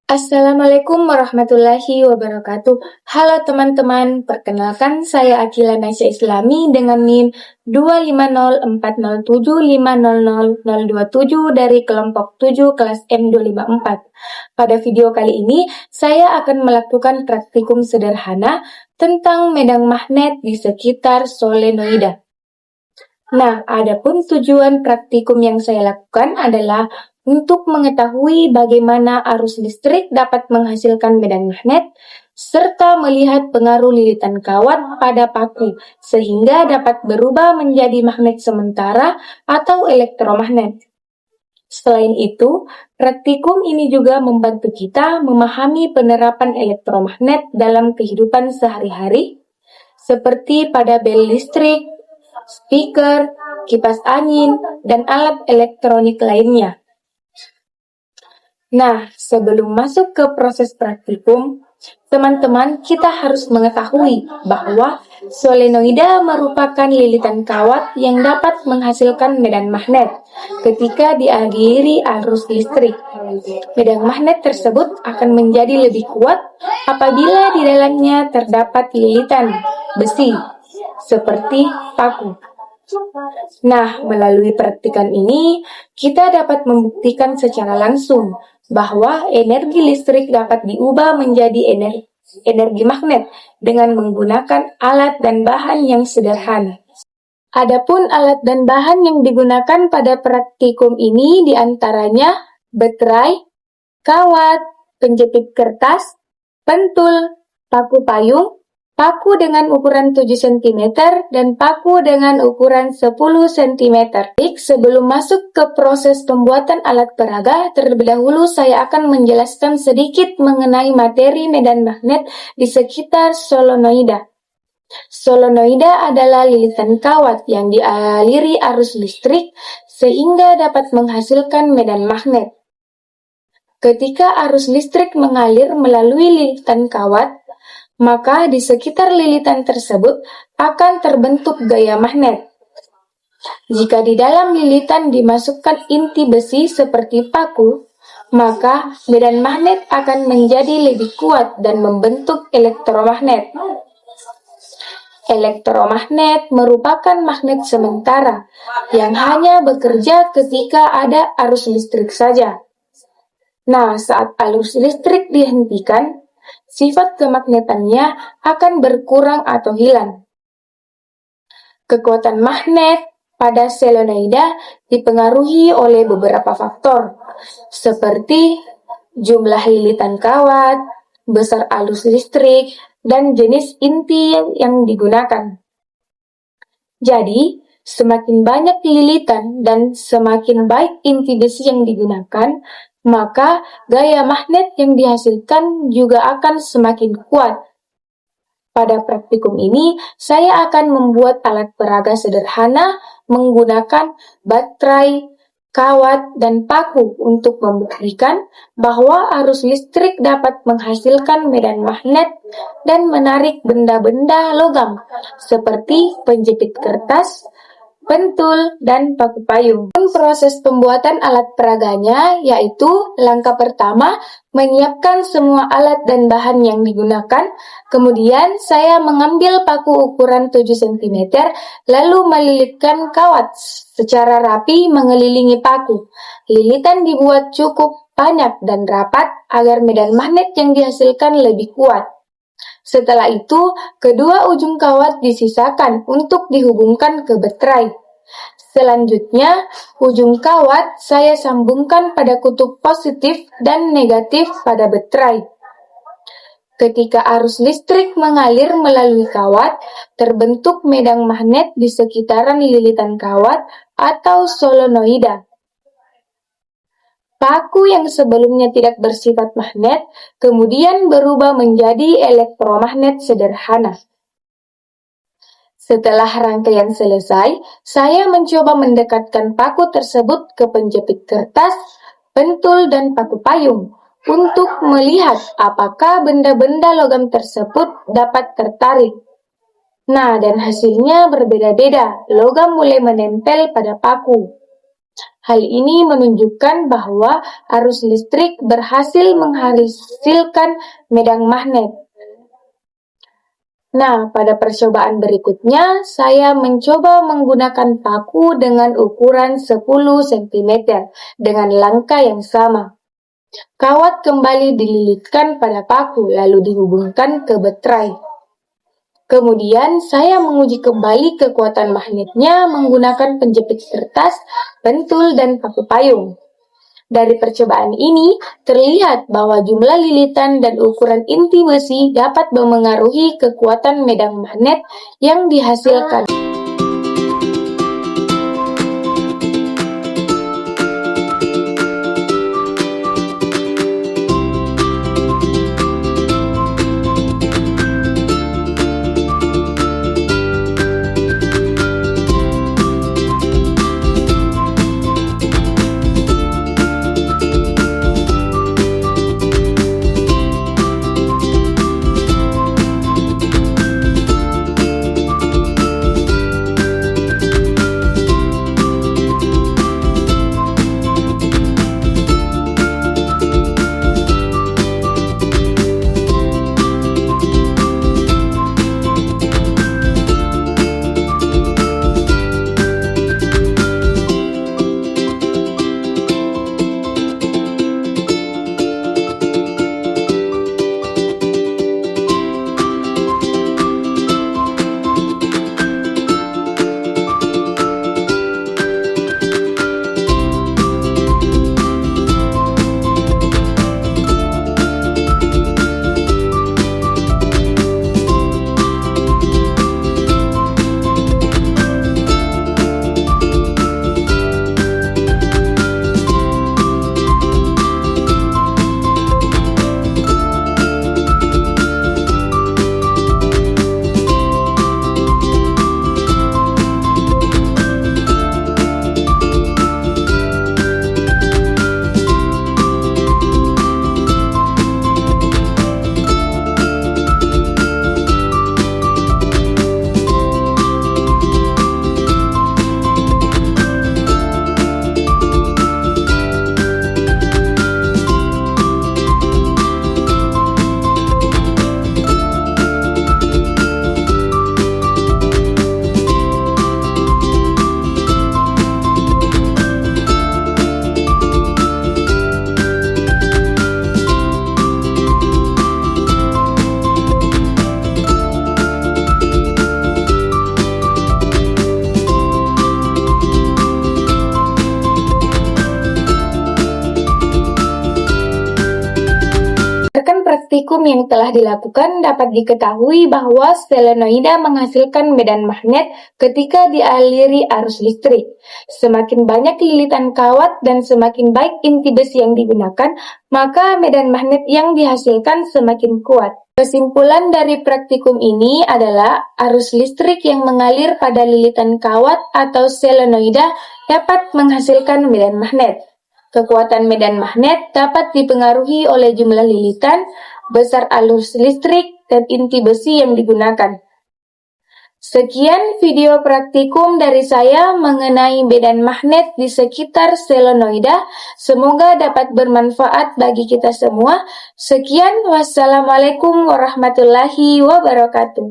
Assalamualaikum warahmatullahi wabarakatuh. Halo teman-teman, perkenalkan saya Akila Nasya Islami dengan NIM 25040750027 dari kelompok 7 kelas M254. Pada video kali ini, saya akan melakukan praktikum sederhana tentang medan magnet di sekitar solenoida. Nah, adapun tujuan praktikum yang saya lakukan adalah untuk mengetahui bagaimana arus listrik dapat menghasilkan medan magnet, serta melihat pengaruh lilitan kawat pada paku, sehingga dapat berubah menjadi magnet sementara atau elektromagnet. Selain itu, praktikum ini juga membantu kita memahami penerapan elektromagnet dalam kehidupan sehari-hari, seperti pada bel listrik, speaker, kipas angin, dan alat elektronik lainnya. Nah, sebelum masuk ke proses praktikum, teman-teman kita harus mengetahui bahwa solenoida merupakan lilitan kawat yang dapat menghasilkan medan magnet ketika dialiri arus listrik. Medan magnet tersebut akan menjadi lebih kuat apabila di dalamnya terdapat lilitan besi, seperti paku. Nah, melalui praktikan ini, kita dapat membuktikan secara langsung bahwa energi listrik dapat diubah menjadi energi magnet dengan menggunakan alat dan bahan yang sederhana. Adapun alat dan bahan yang digunakan pada praktikum ini diantaranya baterai, kawat, penjepit kertas, pentul, paku payung, paku dengan ukuran 7 cm dan paku dengan ukuran 10 cm. Baik, sebelum masuk ke proses pembuatan alat peraga, terlebih dahulu saya akan menjelaskan sedikit mengenai materi medan magnet di sekitar solenoida. Solenoida adalah lilitan kawat yang dialiri arus listrik sehingga dapat menghasilkan medan magnet. Ketika arus listrik mengalir melalui lilitan kawat, maka di sekitar lilitan tersebut akan terbentuk gaya magnet. Jika di dalam lilitan dimasukkan inti besi seperti paku, maka medan magnet akan menjadi lebih kuat dan membentuk elektromagnet. Elektromagnet merupakan magnet sementara yang hanya bekerja ketika ada arus listrik saja. Nah, saat arus listrik dihentikan, sifat kemagnetannya akan berkurang atau hilang. Kekuatan magnet pada solenoida dipengaruhi oleh beberapa faktor, seperti jumlah lilitan kawat, besar arus listrik, dan jenis inti yang digunakan. Jadi, semakin banyak lilitan dan semakin baik inti besi yang digunakan, maka gaya magnet yang dihasilkan juga akan semakin kuat. Pada praktikum ini, saya akan membuat alat peraga sederhana menggunakan baterai, kawat, dan paku untuk membuktikan bahwa arus listrik dapat menghasilkan medan magnet dan menarik benda-benda logam seperti penjepit kertas, pentul, dan paku payung. Proses pembuatan alat peraganya yaitu langkah pertama, menyiapkan semua alat dan bahan yang digunakan. Kemudian saya mengambil paku ukuran 7 cm, lalu melilitkan kawat secara rapi mengelilingi paku. Lilitan dibuat cukup banyak dan rapat agar medan magnet yang dihasilkan lebih kuat. Setelah itu, kedua ujung kawat disisakan untuk dihubungkan ke baterai. Selanjutnya, ujung kawat saya sambungkan pada kutub positif dan negatif pada baterai. Ketika arus listrik mengalir melalui kawat, terbentuk medan magnet di sekitaran lilitan kawat atau solenoida. Paku yang sebelumnya tidak bersifat magnet, kemudian berubah menjadi elektromagnet sederhana. Setelah rangkaian selesai, saya mencoba mendekatkan paku tersebut ke penjepit kertas, pentul, dan paku payung untuk melihat apakah benda-benda logam tersebut dapat tertarik. Nah, dan hasilnya berbeda-beda. Logam mulai menempel pada paku. Hal ini menunjukkan bahwa arus listrik berhasil menghasilkan medan magnet. Nah, pada percobaan berikutnya, saya mencoba menggunakan paku dengan ukuran 10 cm dengan langkah yang sama. Kawat kembali dililitkan pada paku, lalu dihubungkan ke baterai. Kemudian, saya menguji kembali kekuatan magnetnya menggunakan penjepit kertas, pentul, dan paku payung. Dari percobaan ini, terlihat bahwa jumlah lilitan dan ukuran inti besi dapat memengaruhi kekuatan medan magnet yang dihasilkan. Berdasarkan praktikum yang telah dilakukan, dapat diketahui bahwa solenoida menghasilkan medan magnet ketika dialiri arus listrik. Semakin banyak lilitan kawat dan semakin baik inti besi yang digunakan, maka medan magnet yang dihasilkan semakin kuat. Kesimpulan dari praktikum ini adalah arus listrik yang mengalir pada lilitan kawat atau solenoida dapat menghasilkan medan magnet. Kekuatan medan magnet dapat dipengaruhi oleh jumlah lilitan, besar arus listrik, dan inti besi yang digunakan. Sekian video praktikum dari saya mengenai medan magnet di sekitar solenoida. Semoga dapat bermanfaat bagi kita semua. Sekian, wassalamualaikum warahmatullahi wabarakatuh.